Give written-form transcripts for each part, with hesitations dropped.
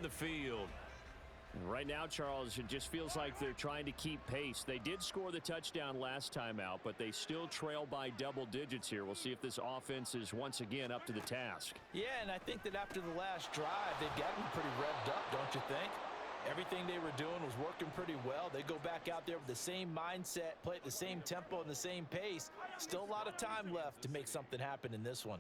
on the field. Right now, Charles, it just feels like they're trying to keep pace. They did score the touchdown last time out, but they still trail by double digits here. We'll see if this offense is once again up to the task. Yeah, and I think that after the last drive, they've gotten pretty revved up, don't you think? Everything they were doing was working pretty well. They go back out there with the same mindset, play at the same tempo and the same pace. Still a lot of time left to make something happen in this one.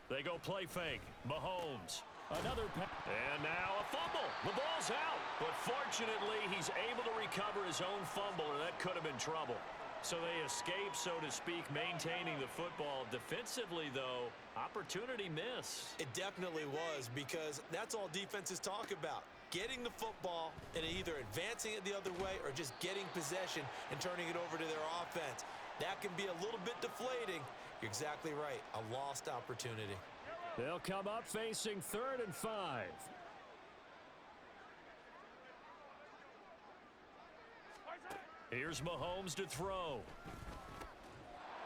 They go play fake. Mahomes. Another pass. And now a fumble. The ball's out. But fortunately, he's able to recover his own fumble, or that could have been trouble. So they escape, so to speak, maintaining the football. Defensively, though, opportunity miss. It definitely was, because that's all defenses talk about. Getting the football and either advancing it the other way or just getting possession and turning it over to their offense. That can be a little bit deflating. You're exactly right. A lost opportunity. They'll come up facing 3rd and 5. Here's Mahomes to throw.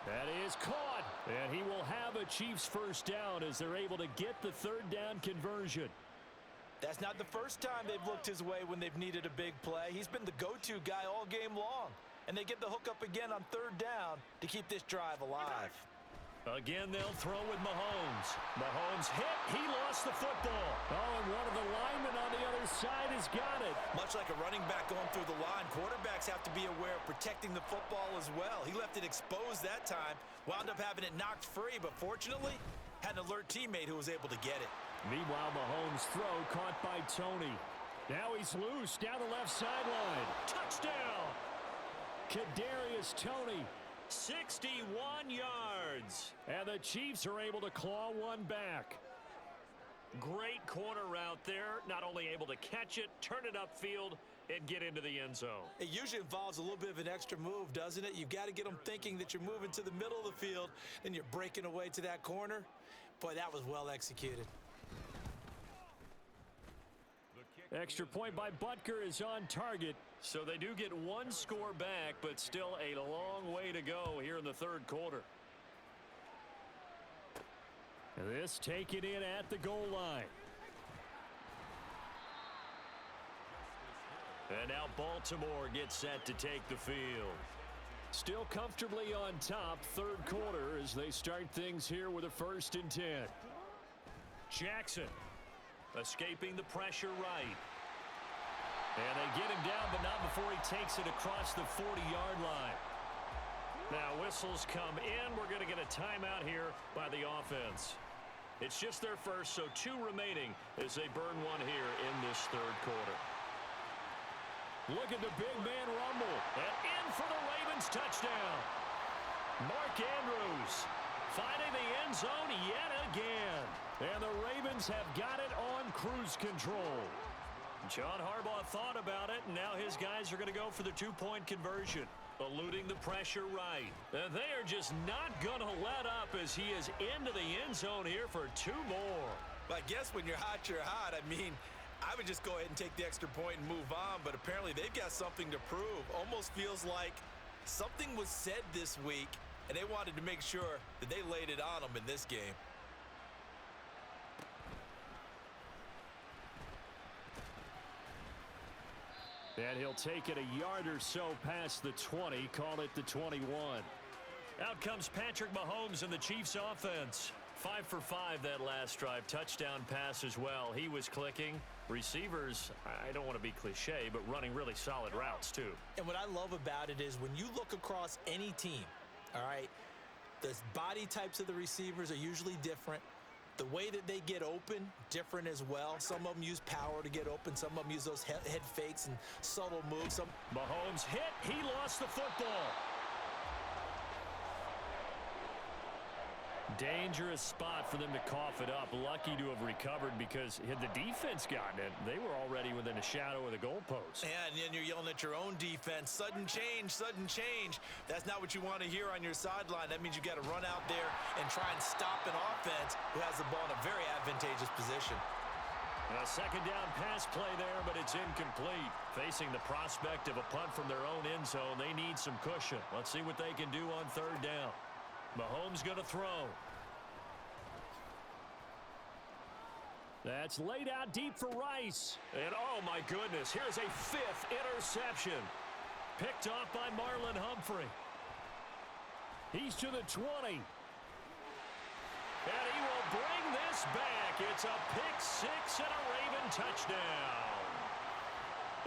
That is caught. And he will have a Chiefs first down as they're able to get the 3rd down conversion. That's not the first time they've looked his way when they've needed a big play. He's been the go-to guy all game long. And they get the hook up again on 3rd down to keep this drive alive. Again, they'll throw with Mahomes. Mahomes hit. He lost the football. Oh, and one of the linemen on the other side has got it. Much like a running back going through the line, quarterbacks have to be aware of protecting the football as well. He left it exposed that time, wound up having it knocked free, but fortunately, had an alert teammate who was able to get it. Meanwhile, Mahomes' throw caught by Tony. Now he's loose down the left sideline. Touchdown! Kadarius Toney. 61 yards. And the Chiefs are able to claw one back. Great corner route there. Not only able to catch it, turn it upfield, and get into the end zone. It usually involves a little bit of an extra move, doesn't it? You've got to get them thinking that you're moving to the middle of the field, and you're breaking away to that corner. Boy, that was well executed. Extra point by Butker is on target. So they do get one score back, but still a long way to go here in the 3rd quarter. This taken in at the goal line. And now Baltimore gets set to take the field. Still comfortably on top, 3rd quarter as they start things here with a 1st and 10. Jackson escaping the pressure right. And they get him down, but not before he takes it across the 40-yard line. Now whistles come in. We're going to get a timeout here by the offense. It's just their first, so 2 remaining as they burn one here in this 3rd quarter. Look at the big man rumble. And in for the Ravens touchdown. Mark Andrews finding the end zone yet again. And the Ravens have got it on cruise control. John Harbaugh thought about it, and now his guys are going to go for the 2-point conversion. Eluding the pressure right. And they are just not going to let up as he is into the end zone here for 2 more. But I guess when you're hot, you're hot. I mean, I would just go ahead and take the extra point and move on, but apparently they've got something to prove. Almost feels like something was said this week, and they wanted to make sure that they laid it on them in this game. And he'll take it a yard or so past the 20, call it the 21. Out comes Patrick Mahomes and the Chiefs offense. 5 for 5 that last drive. Touchdown pass as well. He was clicking. Receivers, I don't want to be cliche, but running really solid routes too. And what I love about it is when you look across any team, all right, the body types of the receivers are usually different. The way that they get open, different as well. Some of them use power to get open. Some of them use those head fakes and subtle moves. Mahomes hit. He lost the football. Dangerous spot for them to cough it up. Lucky to have recovered because had the defense gotten it, they were already within a shadow of the goalpost. And then you're yelling at your own defense. Sudden change, sudden change. That's not what you want to hear on your sideline. That means you got to run out there and try and stop an offense who has the ball in a very advantageous position. A 2nd down pass play there, but it's incomplete. Facing the prospect of a punt from their own end zone, they need some cushion. Let's see what they can do on 3rd down. Mahomes going to throw. That's laid out deep for Rice. And oh my goodness, here's a 5th interception. Picked off by Marlon Humphrey. He's to the 20. And he will bring this back. It's a pick 6 and a Raven touchdown.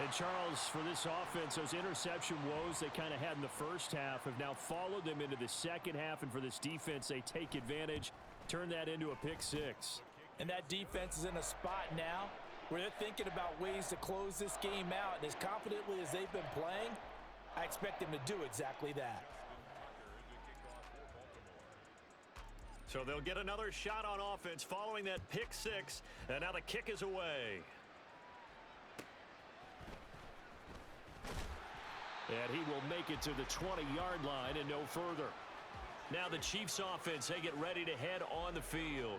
And Charles, for this offense, those interception woes they kind of had in the first half have now followed them into the second half. And for this defense, they take advantage, turn that into a pick 6. And that defense is in a spot now where they're thinking about ways to close this game out. And as confidently as they've been playing, I expect them to do exactly that. So they'll get another shot on offense following that pick 6. And now the kick is away. And he will make it to the 20-yard line and no further. Now the Chiefs offense, they get ready to head on the field.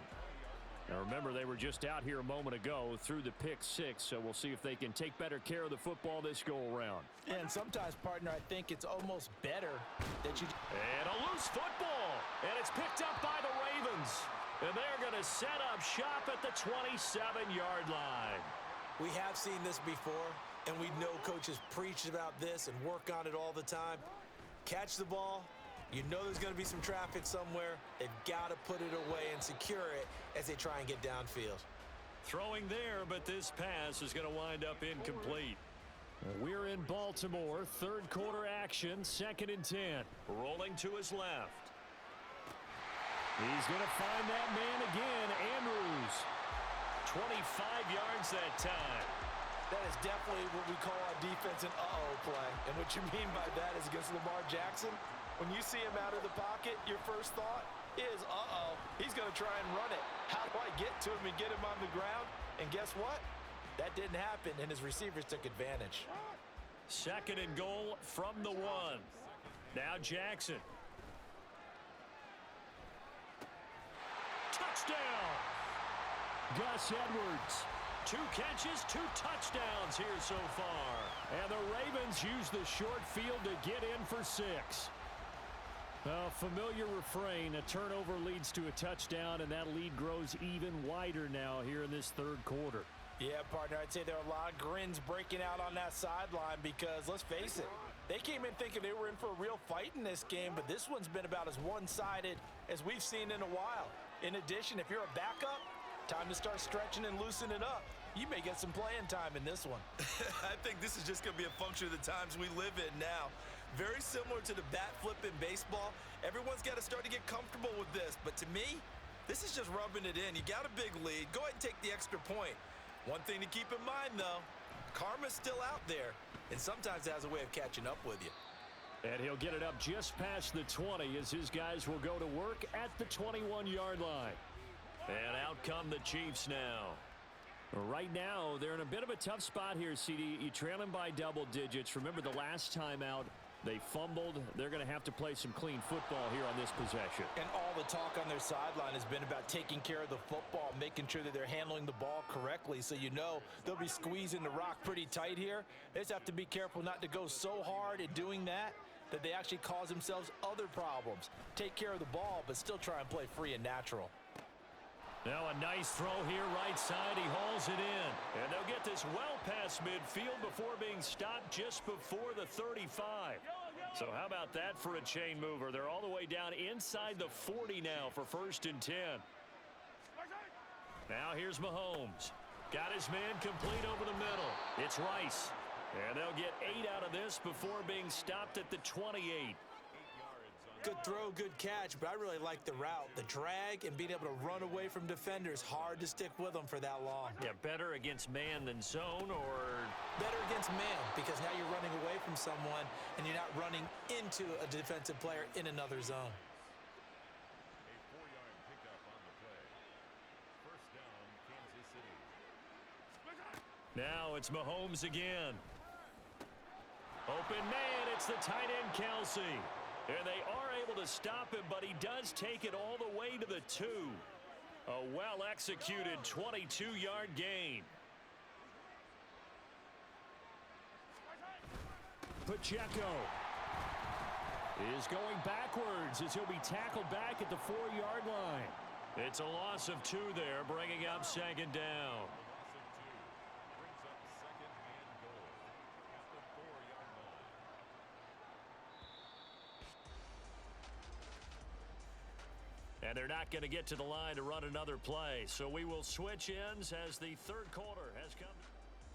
Now remember, they were just out here a moment ago through the pick 6, so we'll see if they can take better care of the football this go-around. And sometimes, partner, I think it's almost better that you... And a loose football. And it's picked up by the Ravens. And they're going to set up shop at the 27-yard line. We have seen this before, and we know coaches preach about this and work on it all the time. Catch the ball. You know there's going to be some traffic somewhere. They've got to put it away and secure it as they try and get downfield. Throwing there, but this pass is going to wind up incomplete. We're in Baltimore, third quarter action, 2nd and 10. Rolling to his left. He's going to find that man again, Andrews. 25 yards that time. That is definitely what we call a defense an uh-oh play. And what you mean by that is against Lamar Jackson, when you see him out of the pocket, your first thought is, uh-oh, he's going to try and run it. How do I get to him and get him on the ground? And guess what? That didn't happen, and his receivers took advantage. 2nd and goal from the 1. Now Jackson. Touchdown! Gus Edwards. 2 catches, 2 touchdowns here so far. And the Ravens use the short field to get in for 6. A familiar refrain, a turnover leads to a touchdown, and that lead grows even wider now here in this third quarter. Yeah, partner, I'd say there are a lot of grins breaking out on that sideline because, let's face it, they came in thinking they were in for a real fight in this game, but this one's been about as one-sided as we've seen in a while. In addition, if you're a backup, time to start stretching and loosening up. You may get some playing time in this one. I think this is just going to be a function of the times we live in now. Very similar to the bat flip in baseball. Everyone's got to start to get comfortable with this. But to me, this is just rubbing it in. You got a big lead. Go ahead and take the extra point. One thing to keep in mind, though, karma's still out there. And sometimes it has a way of catching up with you. And he'll get it up just past the 20 as his guys will go to work at the 21-yard line. And out come the Chiefs now. Right now, they're in a bit of a tough spot here, CD. You trail them by double digits. Remember the last time out, they fumbled. They're going to have to play some clean football here on this possession. And all the talk on their sideline has been about taking care of the football, making sure that they're handling the ball correctly. So you know they'll be squeezing the rock pretty tight here. They just have to be careful not to go so hard at doing that they actually cause themselves other problems. Take care of the ball, but still try and play free and natural. Now a nice throw here right side. He hauls it in. And they'll get this well past midfield before being stopped just before the 35. So how about that for a chain mover? They're all the way down inside the 40 now for 1st and 10. Now here's Mahomes. Got his man complete over the middle. It's Rice. And they'll get 8 out of this before being stopped at the 28. Good throw, good catch, but I really like the route. The drag and being able to run away from defenders, hard to stick with them for that long. Yeah, better against man than zone, or? Better against man, because now you're running away from someone and you're not running into a defensive player in another zone. A 4-yard pickup on the play. First down, Kansas City. Now it's Mahomes again. Open man, it's the tight end Kelsey. And they are able to stop him, but he does take it all the way to the 2. A well-executed 22-yard gain. Pacheco is going backwards as he'll be tackled back at the 4-yard line. It's a loss of 2 there, bringing up second down. Brings up second and goal at the 4-yard line. And they're not going to get to the line to run another play. So we will switch ends as the third quarter has come.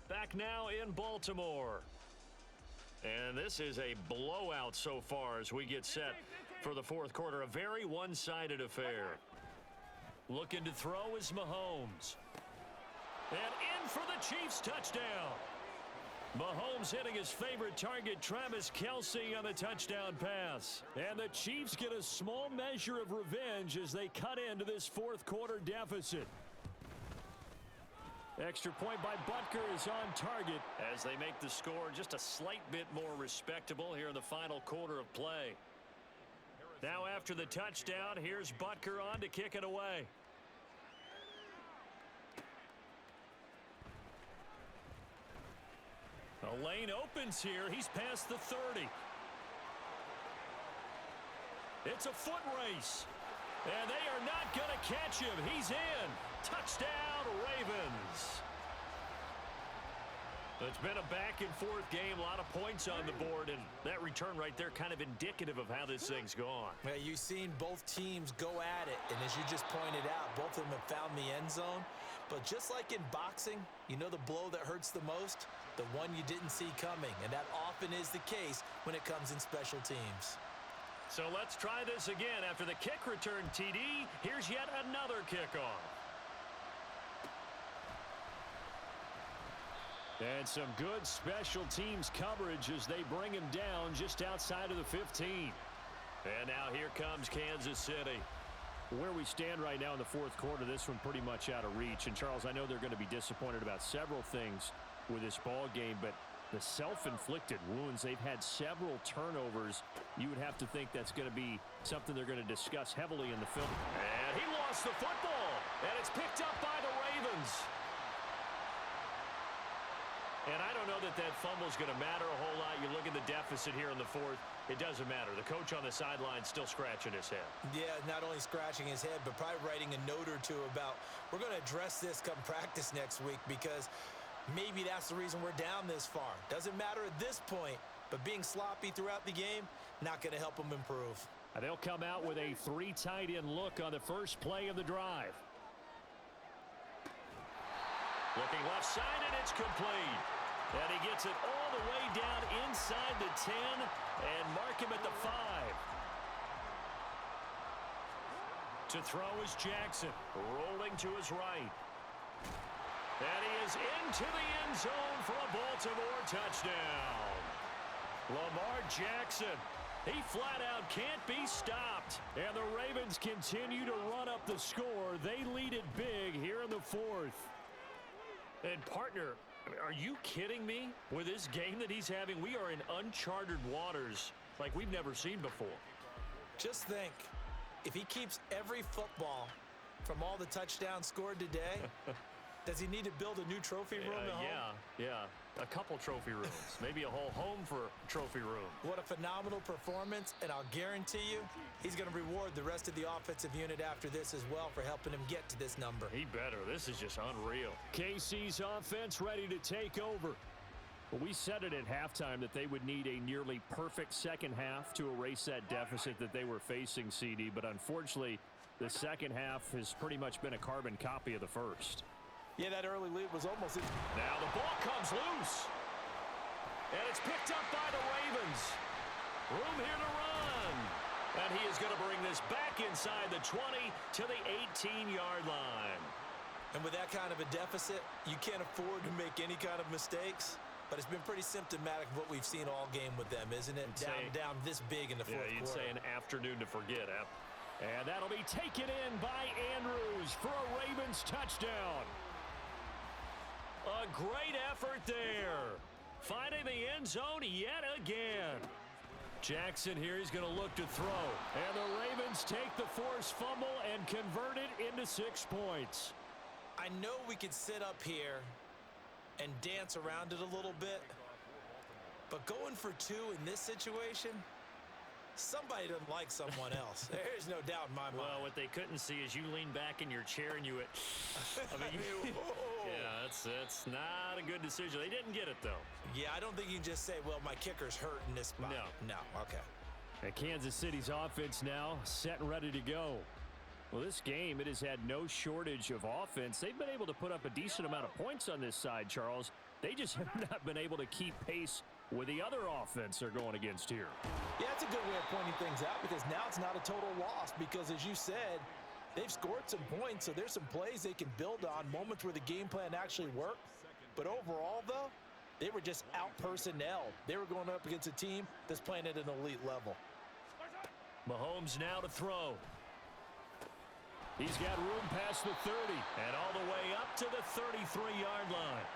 Back now in Baltimore. And this is a blowout so far as we get set for the fourth quarter. A very one-sided affair. Looking to throw is Mahomes. And in for the Chiefs touchdown. Mahomes hitting his favorite target, Travis Kelce, on the touchdown pass. And the Chiefs get a small measure of revenge as they cut into this fourth quarter deficit. Extra point by Butker is on target as they make the score just a slight bit more respectable here in the final quarter of play. Now after the touchdown, here's Butker on to kick it away. A lane opens here. He's past the 30. It's a foot race. And they are not going to catch him. He's in. Touchdown, Ravens. It's been a back-and-forth game. A lot of points on the board. And that return right there kind of indicative of how this thing's gone. Yeah, you've seen both teams go at it. And as you just pointed out, both of them have found the end zone. But just like in boxing, you know the blow that hurts the most? The one you didn't see coming. And that often is the case when it comes in special teams. So let's try this again. After the kick return, TD, here's yet another kickoff. And some good special teams coverage as they bring him down just outside of the 15. And now here comes Kansas City. Where we stand right now in the fourth quarter, this one pretty much out of reach. And, Charles, I know they're going to be disappointed about several things with this ball game, but the self-inflicted wounds, they've had several turnovers. You would have to think that's going to be something they're going to discuss heavily in the film. And he lost the football, and it's picked up by the Ravens. And I don't know that that fumble is going to matter a whole lot. You look at the deficit here in the fourth, it doesn't matter. The coach on the sideline still scratching his head. Yeah, not only scratching his head, but probably writing a note or two about, we're going to address this come practice next week because maybe that's the reason we're down this far. Doesn't matter at this point, but being sloppy throughout the game, not going to help them improve. And they'll come out with a 3 tight end look on the first play of the drive. Looking left side, and it's complete. And he gets it all the way down inside the 10 and mark him at the 5. To throw is Jackson, rolling to his right. And he is into the end zone for a Baltimore touchdown. Lamar Jackson, he flat out can't be stopped. And the Ravens continue to run up the score. They lead it big here in the fourth. And, partner, are you kidding me? With this game that he's having, we are in uncharted waters like we've never seen before. Just think, if he keeps every football from all the touchdowns scored today, does he need to build a new trophy room at home? Yeah. A couple trophy rooms. Maybe a whole home for trophy room. What a phenomenal performance, and I'll guarantee you he's going to reward the rest of the offensive unit after this as well for helping him get to this number. He better. This is just unreal. KC's offense ready to take over. Well, we said it at halftime that they would need a nearly perfect second half to erase that deficit that they were facing, CD, but unfortunately, the second half has pretty much been a carbon copy of the first. Yeah, that early lead was almost... Now the ball comes loose. And it's picked up by the Ravens. Room here to run. And he is going to bring this back inside the 20 to the 18-yard line. And with that kind of a deficit, you can't afford to make any kind of mistakes. But it's been pretty symptomatic of what we've seen all game with them, isn't it? Down this big in the fourth quarter. Yeah, you'd say an afternoon to forget. And that'll be taken in by Andrews for a Ravens touchdown. A great effort there. Finding the end zone yet again. Jackson here, he's going to look to throw. And the Ravens take the forced fumble and convert it into 6 points. I know we could sit up here and dance around it a little bit, but going for 2 in this situation, Somebody doesn't like someone else. There's no doubt in my mind. Well, what they couldn't see is you lean back in your chair and you went, I mean, yeah, that's not a good decision. They didn't get it, though. Yeah, I don't think you can just say, well, my kicker's hurt in this spot. No, okay. And Kansas City's offense now set and ready to go. Well, this game, it has had no shortage of offense. They've been able to put up a decent amount of points on this side, Charles. They just have not been able to keep pace with the other offense they're going against here. Yeah, that's a good way of pointing things out because now it's not a total loss because, as you said, they've scored some points, so there's some plays they can build on, moments where the game plan actually worked. But overall, though, they were just out-personnel. They were going up against a team that's playing at an elite level. Mahomes now to throw. He's got room past the 30. And all the way up to the 33-yard line.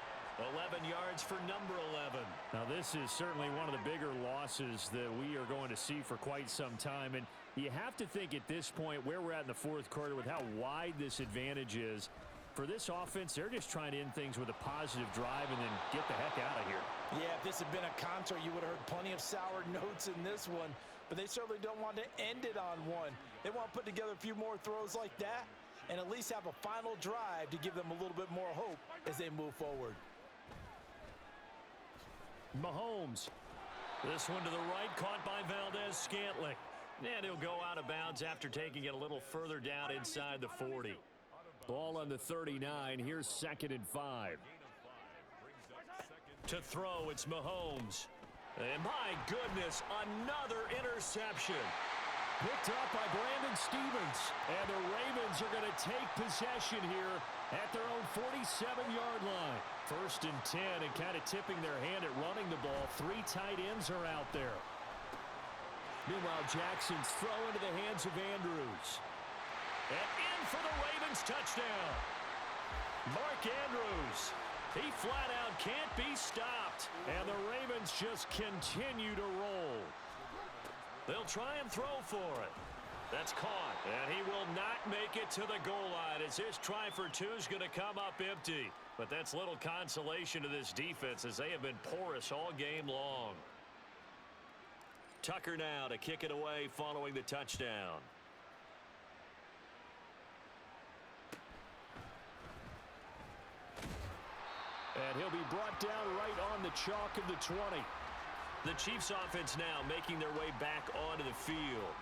11 yards for number 11. Now, this is certainly one of the bigger losses that we are going to see for quite some time. And you have to think at this point where we're at in the fourth quarter with how wide this advantage is. For this offense, they're just trying to end things with a positive drive and then get the heck out of here. Yeah, if this had been a concert, you would have heard plenty of sour notes in this one. But they certainly don't want to end it on one. They want to put together a few more throws like that and at least have a final drive to give them a little bit more hope as they move forward. Mahomes. This one to the right, caught by Valdez-Scantling. And he'll go out of bounds after taking it a little further down inside the 40. Ball on the 39. Here's 2nd and 5. To throw, it's Mahomes. And my goodness, another interception. Picked up by Brandon Stevens. And the Ravens are going to take possession here at their own 47-yard line. 1st and 10, and kind of tipping their hand at running the ball. 3 tight ends are out there. Meanwhile, Jackson's throw into the hands of Andrews. And in for the Ravens touchdown. Mark Andrews. He flat out can't be stopped. And the Ravens just continue to roll. They'll try and throw for it. That's caught. And he will not make it to the goal line as his try for 2 is going to come up empty. But that's little consolation to this defense as they have been porous all game long. Tucker now to kick it away following the touchdown. And he'll be brought down right on the chalk of the 20. The Chiefs offense now making their way back onto the field.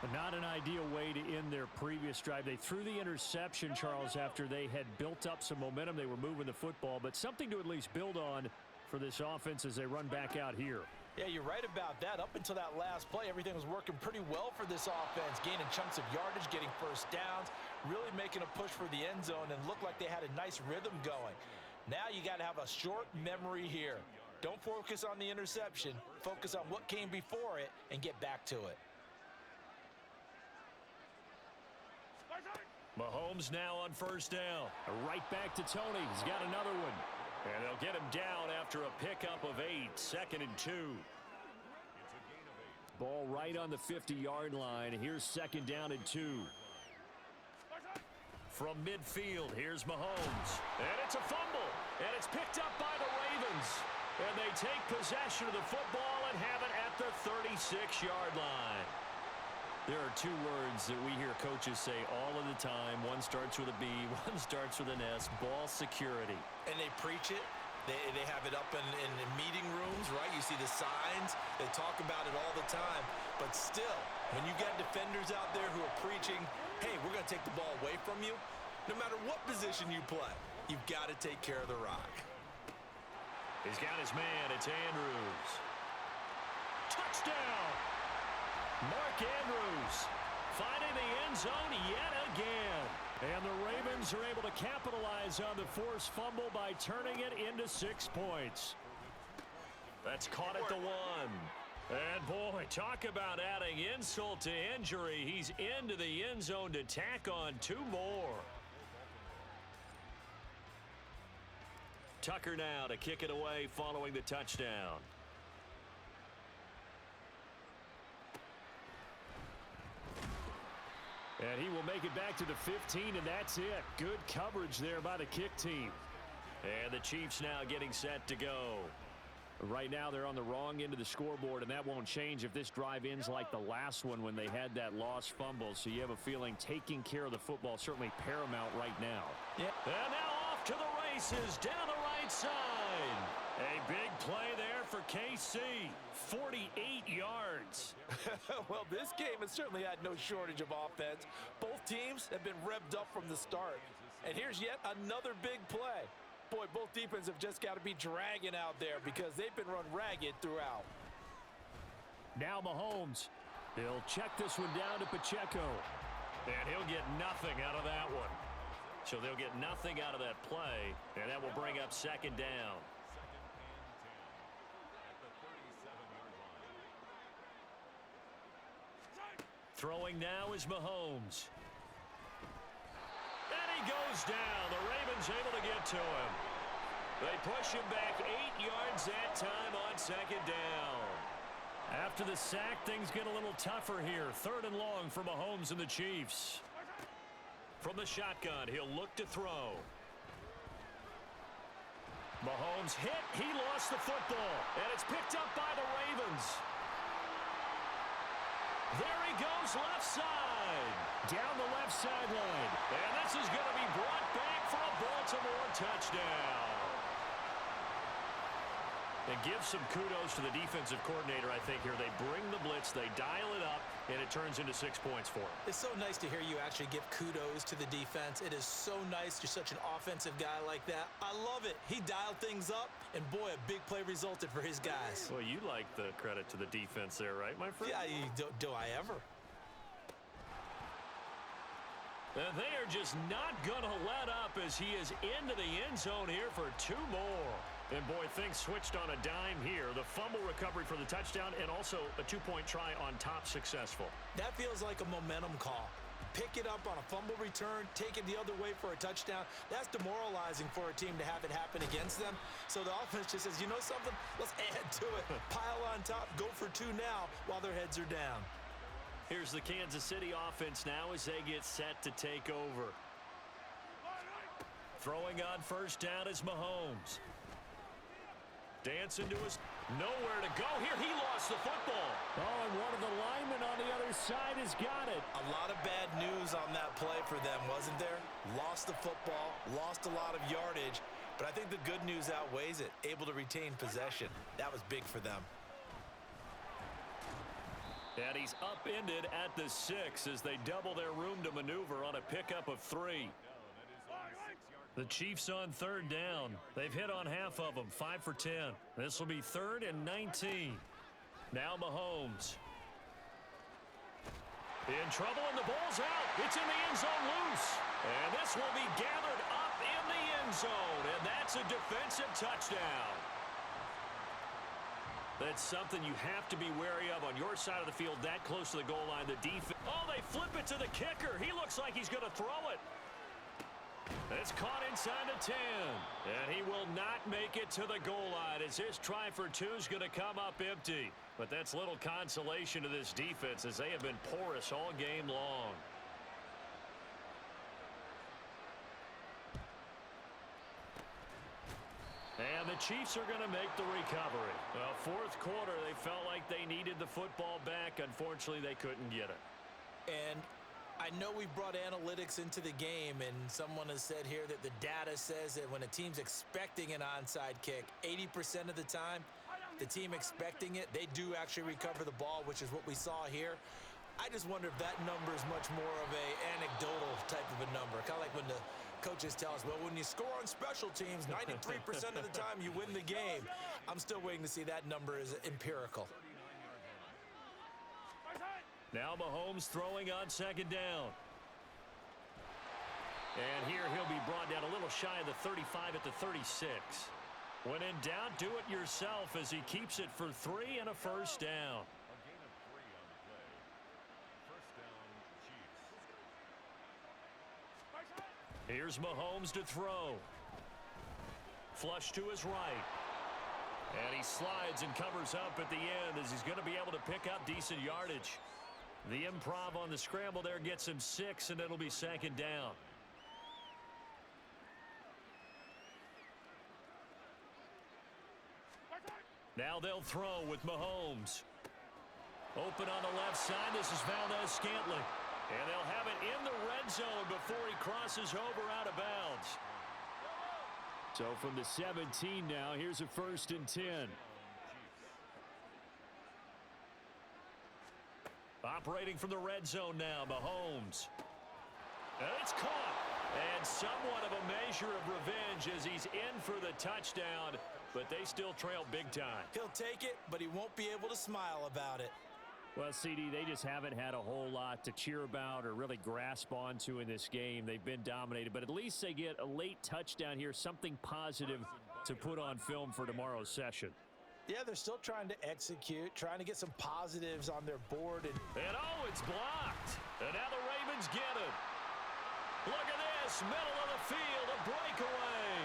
But not an ideal way to end their previous drive. They threw the interception, Charles, after they had built up some momentum. They were moving the football, but something to at least build on for this offense as they run back out here. Yeah, you're right about that. Up until that last play, everything was working pretty well for this offense, gaining chunks of yardage, getting first downs, really making a push for the end zone, and looked like they had a nice rhythm going. Now you got to have a short memory here. Don't focus on the interception. Focus on what came before it and get back to it. Mahomes now on 1st down. Right back to Tony. He's got another one. And they'll get him down after a pickup of 8. 2nd and 2. Ball right on the 50-yard line. Here's 2nd down and 2. From midfield, here's Mahomes. And it's a fumble. And it's picked up by the Ravens. And they take possession of the football and have it at the 36-yard line. There are 2 words that we hear coaches say all of the time. One starts with a B, one starts with an S, ball security. And they preach it. They have it up in meeting rooms, right? You see the signs. They talk about it all the time. But still, when you got defenders out there who are preaching, hey, we're going to take the ball away from you, no matter what position you play, you've got to take care of the rock. He's got his man. It's Andrews. Touchdown! Mark Andrews finding the end zone yet again. And the Ravens are able to capitalize on the forced fumble by turning it into 6 points. That's caught at the 1. And boy, talk about adding insult to injury. He's into the end zone to tack on 2 more. Tucker now to kick it away following the touchdown. And he will make it back to the 15, and that's it. Good coverage there by the kick team. And the Chiefs now getting set to go. Right now they're on the wrong end of the scoreboard, and that won't change if this drive ends like the last one when they had that lost fumble. So you have a feeling taking care of the football certainly paramount right now. Yeah. And now off to the races down the right side. A big play there for KC. 48 yards. Well, this game has certainly had no shortage of offense. Both teams have been revved up from the start. And here's yet another big play. Boy, both defenses have just got to be dragging out there because they've been run ragged throughout. Now Mahomes. He'll check this one down to Pacheco. And he'll get nothing out of that one. So they'll get nothing out of that play, and that will bring up second down. Throwing now is Mahomes. And he goes down. The Ravens able to get to him. They push him back 8 yards that time on second down. After the sack, things get a little tougher here. 3rd and long for Mahomes and the Chiefs. From the shotgun, he'll look to throw. Mahomes hit. He lost the football. And it's picked up by the Ravens. There he goes, left side. Down the left sideline. And this is going to be brought back for a Baltimore touchdown. And give some kudos to the defensive coordinator, I think, here. They bring the blitz, they dial it up, and it turns into 6 points for them. It's so nice to hear you actually give kudos to the defense. It is so nice. You're such an offensive guy like that. I love it. He dialed things up, and boy, a big play resulted for his guys. Well, you like the credit to the defense there, right, my friend? Yeah, do I ever? And they are just not going to let up as he is into the end zone here for 2 more. And, boy, things switched on a dime here. The fumble recovery for the touchdown and also a 2-point try on top successful. That feels like a momentum call. Pick it up on a fumble return, take it the other way for a touchdown. That's demoralizing for a team to have it happen against them. So the offense just says, you know something? Let's add to it. Pile on top, go for 2 now while their heads are down. Here's the Kansas City offense now as they get set to take over. Throwing on first down is Mahomes. Dancing to his nowhere to go here. He lost the football. Oh, and one of the linemen on the other side has got it. A lot of bad news on that play for them, wasn't there? Lost the football, lost a lot of yardage, but I think the good news outweighs it. Able to retain possession. That was big for them. And he's upended at the 6 as they double their room to maneuver on a pickup of 3. The Chiefs on 3rd down. They've hit on half of them, 5 for 10. This will be 3rd and 19. Now Mahomes. In trouble, and the ball's out. It's in the end zone loose. And this will be gathered up in the end zone. And that's a defensive touchdown. That's something you have to be wary of on your side of the field that close to the goal line. The defense. Oh, they flip it to the kicker. He looks like he's going to throw it. It's caught inside the 10. And he will not make it to the goal line as his try for 2 is going to come up empty. But that's little consolation to this defense as they have been porous all game long. And the Chiefs are going to make the recovery. Well, 4th quarter, they felt like they needed the football back. Unfortunately, they couldn't get it. And I know we brought analytics into the game, and someone has said here that the data says that when a team's expecting an onside kick, 80% of the time, the team expecting it, they do actually recover the ball, which is what we saw here. I just wonder if that number is much more of a anecdotal type of a number. Kind of like when the coaches tell us, well, when you score on special teams, 93% of the time you win the game. I'm still waiting to see that number is empirical. Now Mahomes throwing on 2nd down. And here he'll be brought down a little shy of the 35 at the 36. When in doubt, do it yourself as he keeps it for 3 and a first down. Here's Mahomes to throw. Flush to his right. And he slides and covers up at the end as he's going to be able to pick up decent yardage. The improv on the scramble there gets him 6, and it'll be 2nd down. Now they'll throw with Mahomes. Open on the left side. This is Valdez-Scantling. And they'll have it in the red zone before he crosses over out of bounds. So from the 17 now, here's a 1st and 10. Operating from the red zone now, Mahomes. And it's caught. And somewhat of a measure of revenge as he's in for the touchdown, but they still trail big time. He'll take it, but he won't be able to smile about it. Well, CD, they just haven't had a whole lot to cheer about or really grasp onto in this game. They've been dominated, but at least they get a late touchdown here, something positive to put on film for tomorrow's session. Yeah, they're still trying to execute, trying to get some positives on their board. And oh, it's blocked. And now the Ravens get it. Look at this, middle of the field, a breakaway.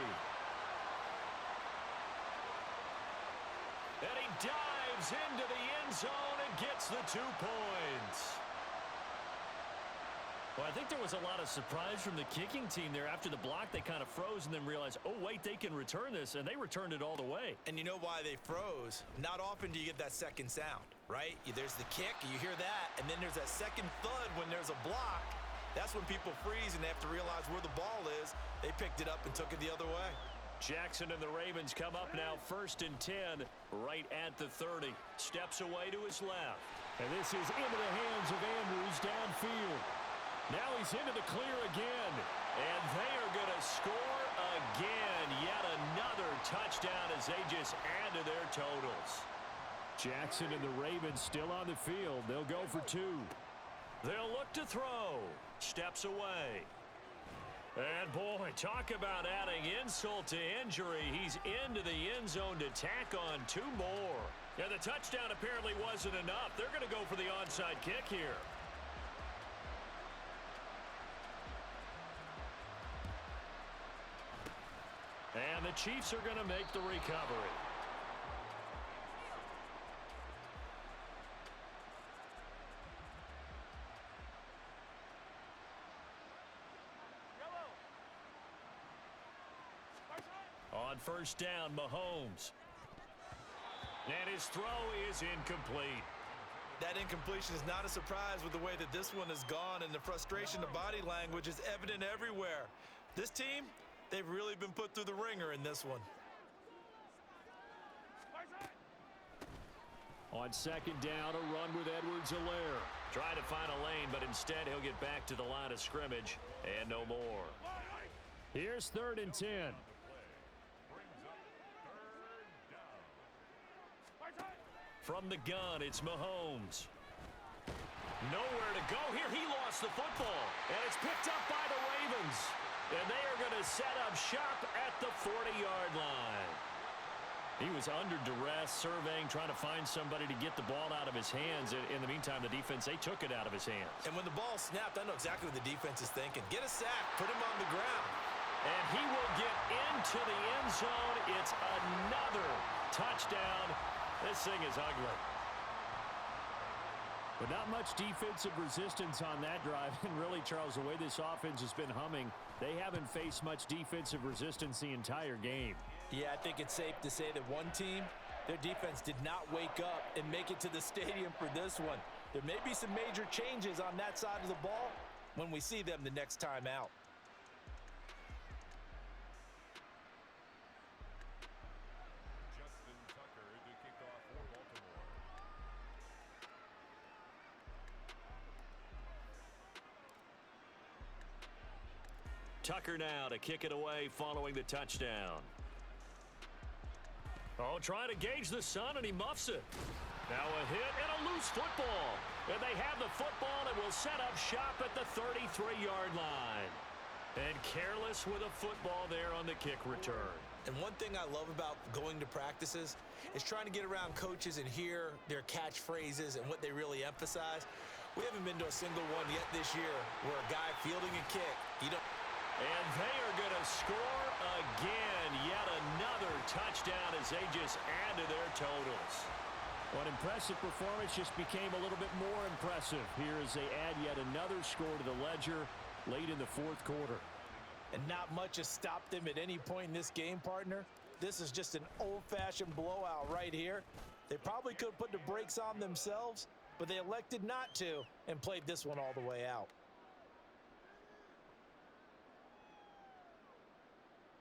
And he dives into the end zone and gets the 2 points. Well, I think there was a lot of surprise from the kicking team there. After the block, they kind of froze and then realized, oh, wait, they can return this, and they returned it all the way. And you know why they froze? Not often do you get that second sound, right? There's the kick, you hear that, and then there's that second thud when there's a block. That's when people freeze and they have to realize where the ball is. They picked it up and took it the other way. Jackson and the Ravens come up now 1st and 10 right at the 30. Steps away to his left. And this is into the hands of Andrews downfield. Now he's into the clear again. And they are going to score again. Yet another touchdown as they just add to their totals. Jackson and the Ravens still on the field. They'll go for 2. They'll look to throw. Steps away. And boy, talk about adding insult to injury. He's into the end zone to tack on 2 more. And the touchdown apparently wasn't enough. They're going to go for the onside kick here. And the Chiefs are going to make the recovery. On 1st down, Mahomes. And his throw is incomplete. That incompletion is not a surprise with the way that this one has gone, and the frustration, the body language is evident everywhere. This team, they've really been put through the ringer in this one. On 2nd down, a run with Edwards-Helaire. Trying to find a lane, but instead he'll get back to the line of scrimmage and no more. Here's 3rd and 10. From the gun, it's Mahomes. Nowhere to go here. He lost the football. And it's picked up by the Ravens. And they are going to set up shop at the 40-yard line. He was under duress, surveying, trying to find somebody to get the ball out of his hands. In the meantime, the defense, they took it out of his hands. And when the ball snapped, I know exactly what the defense is thinking. Get a sack. Put him on the ground. And he will get into the end zone. It's another touchdown. This thing is ugly. But not much defensive resistance on that drive. And really, Charles, the way this offense has been humming, they haven't faced much defensive resistance the entire game. Yeah, I think it's safe to say that one team, their defense did not wake up and make it to the stadium for this one. There may be some major changes on that side of the ball when we see them the next time out. Tucker now to kick it away following the touchdown. Oh, trying to gauge the sun, and he muffs it. Now a hit and a loose football. And they have the football and will set up shop at the 33-yard line. And careless with a football there on the kick return. And one thing I love about going to practices is trying to get around coaches and hear their catchphrases and what they really emphasize. We haven't been to a single one yet this year where a guy fielding a kick, and they are going to score again. Yet another touchdown as they just add to their totals. Well, an impressive performance just became a little bit more impressive here as they add yet another score to the ledger late in the 4th quarter. And not much has stopped them at any point in this game, partner. this is just an old-fashioned blowout right here. They probably could have put the brakes on themselves, but they elected not to and played this one all the way out.